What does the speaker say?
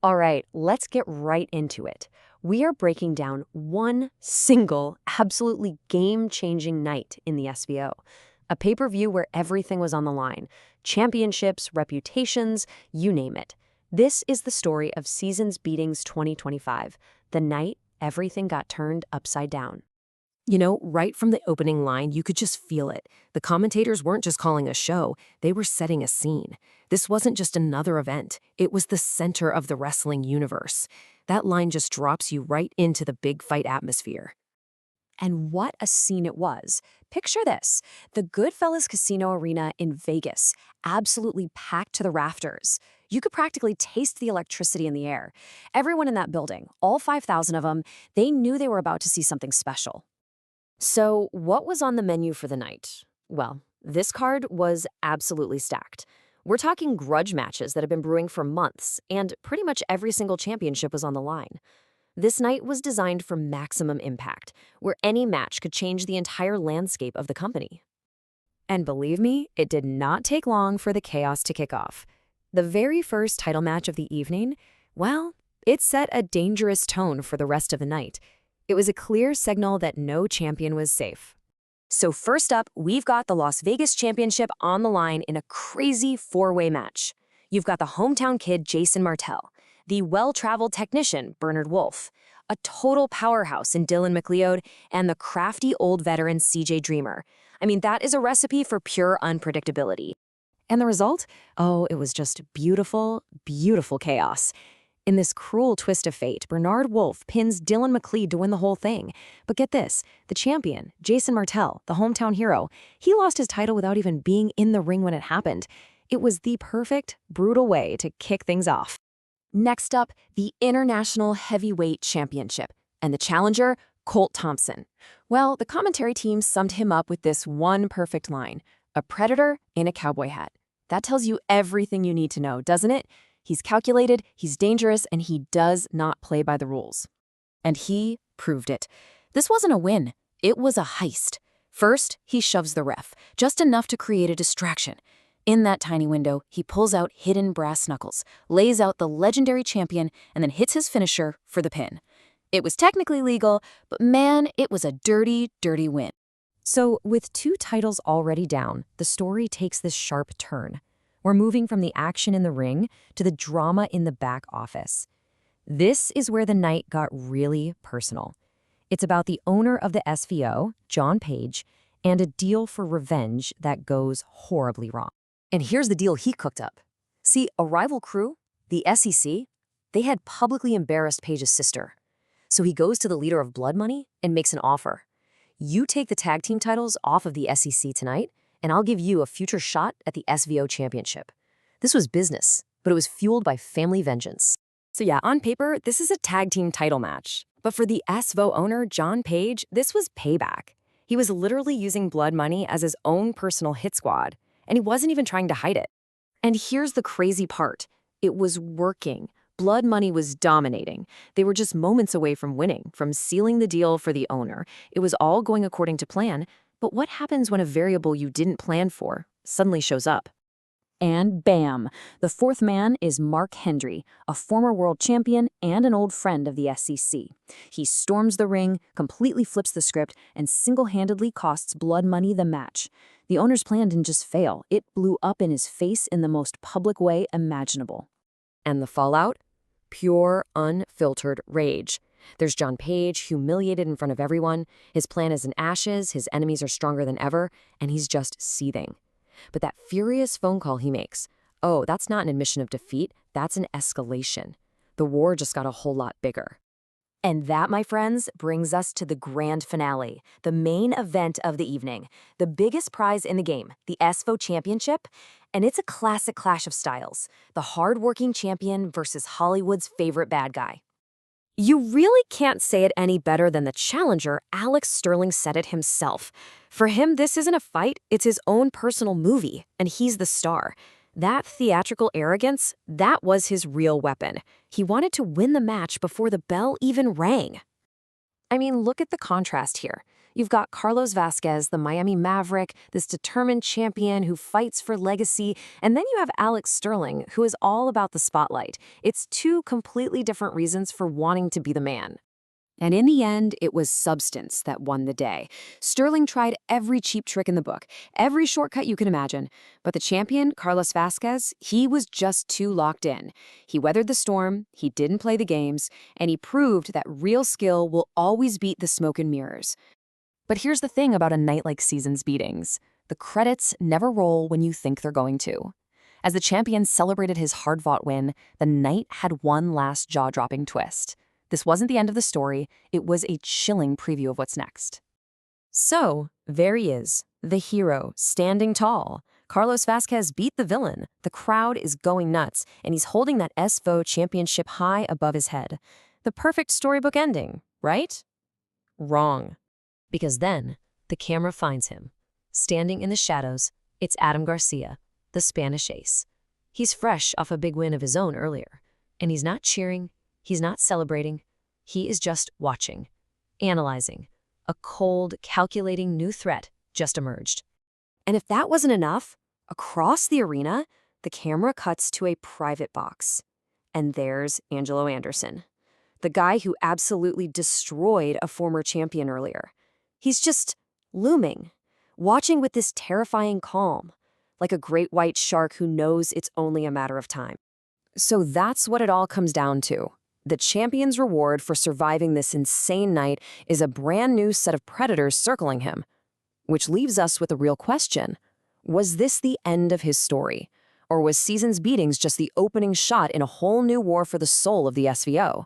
All right, let's get right into it. We are breaking down one single, absolutely game-changing night in the SVO. A pay-per-view where everything was on the line. Championships, reputations, you name it. This is the story of Seasons Beatings 2025, the night everything got turned upside down. You know, right from the opening line, you could just feel it. The commentators weren't just calling a show, they were setting a scene. This wasn't just another event, it was the center of the wrestling universe. That line just drops you right into the big fight atmosphere. And what a scene it was. Picture this, the Goodfellas Casino Arena in Vegas, absolutely packed to the rafters. You could practically taste the electricity in the air. Everyone in that building, all 5,000 of them, they knew they were about to see something special. So, what was on the menu for the night? Well, this card was absolutely stacked. We're talking grudge matches that have been brewing for months, and pretty much every single championship was on the line. This night was designed for maximum impact, where any match could change the entire landscape of the company. And believe me, it did not take long for the chaos to kick off. The very first title match of the evening, well, it set a dangerous tone for the rest of the night. It was a clear signal that no champion was safe. So first up, we've got the Las Vegas Championship on the line in a crazy four-way match. You've got the hometown kid Jason Martel, the well-traveled technician Bernard Wolfe, a total powerhouse in Dylan McLeod, and the crafty old veteran CJ Dreamer. I mean, that is a recipe for pure unpredictability. And the result? Oh, it was just beautiful, beautiful chaos. In this cruel twist of fate, Bernard Wolfe pins Dylan McLeod to win the whole thing. But get this, the champion, Jason Martel, the hometown hero, he lost his title without even being in the ring when it happened. It was the perfect, brutal way to kick things off. Next up, the International Heavyweight Championship, and the challenger, Colt Thompson. Well, the commentary team summed him up with this one perfect line, a predator in a cowboy hat. That tells you everything you need to know, doesn't it? He's calculated, he's dangerous, and he does not play by the rules. And he proved it. This wasn't a win, it was a heist. First, he shoves the ref, just enough to create a distraction. In that tiny window, he pulls out hidden brass knuckles, lays out the legendary champion, and then hits his finisher for the pin. It was technically legal, but man, it was a dirty, dirty win. So, with two titles already down, the story takes this sharp turn. We're moving from the action in the ring to the drama in the back office. This is where the night got really personal. It's about the owner of the SVO, John Page, and a deal for revenge that goes horribly wrong. And here's the deal he cooked up. See, a rival crew, the SEC, they had publicly embarrassed Page's sister. So he goes to the leader of Blood Money and makes an offer. You take the tag team titles off of the SEC tonight, and I'll give you a future shot at the SVO championship. This was business, but it was fueled by family vengeance. So yeah, on paper, this is a tag team title match. But for the SVO owner, John Page, this was payback. He was literally using Blood Money as his own personal hit squad, and he wasn't even trying to hide it. And here's the crazy part. It was working. Blood Money was dominating. They were just moments away from winning, from sealing the deal for the owner. It was all going according to plan. But what happens when a variable you didn't plan for suddenly shows up? And bam! The fourth man is Mark Hendry, a former world champion and an old friend of the SEC. He storms the ring, completely flips the script, and single-handedly costs Blood Money the match. The owner's plan didn't just fail, it blew up in his face in the most public way imaginable. And the fallout? Pure, unfiltered rage. There's John Page, humiliated in front of everyone. His plan is in ashes, his enemies are stronger than ever, and he's just seething. But that furious phone call he makes, oh, that's not an admission of defeat, that's an escalation. The war just got a whole lot bigger. And that, my friends, brings us to the grand finale, the main event of the evening, the biggest prize in the game, the SVO Championship. And it's a classic clash of styles, the hard-working champion versus Hollywood's favorite bad guy. You really can't say it any better than the challenger, Alex Sterling, said it himself. For him, this isn't a fight, it's his own personal movie, and he's the star. That theatrical arrogance, that was his real weapon. He wanted to win the match before the bell even rang. I mean, look at the contrast here. You've got Carlos Vasquez, the Miami Maverick, this determined champion who fights for legacy, and then you have Alex Sterling, who is all about the spotlight. It's two completely different reasons for wanting to be the man. And in the end, it was substance that won the day. Sterling tried every cheap trick in the book, every shortcut you can imagine. But the champion, Carlos Vasquez, he was just too locked in. He weathered the storm, he didn't play the games, and he proved that real skill will always beat the smoke and mirrors. But here's the thing about a night like Season's beatings. The credits never roll when you think they're going to. As the champion celebrated his hard-fought win, the night had one last jaw-dropping twist. This wasn't the end of the story, it was a chilling preview of what's next. So, there he is, the hero, standing tall. Carlos Vasquez beat the villain, the crowd is going nuts, and he's holding that SVO championship high above his head. The perfect storybook ending, right? Wrong. Because then, the camera finds him. Standing in the shadows, it's Adam Garcia, the Spanish ace. He's fresh off a big win of his own earlier, and he's not cheering, he's not celebrating, he is just watching, analyzing. A cold, calculating new threat just emerged. And if that wasn't enough, across the arena, the camera cuts to a private box. And there's Angelo Anderson, the guy who absolutely destroyed a former champion earlier. He's just looming, watching with this terrifying calm, like a great white shark who knows it's only a matter of time. So that's what it all comes down to. The champion's reward for surviving this insane night is a brand new set of predators circling him. Which leaves us with a real question. Was this the end of his story? Or was Season's beatings just the opening shot in a whole new war for the soul of the SVO?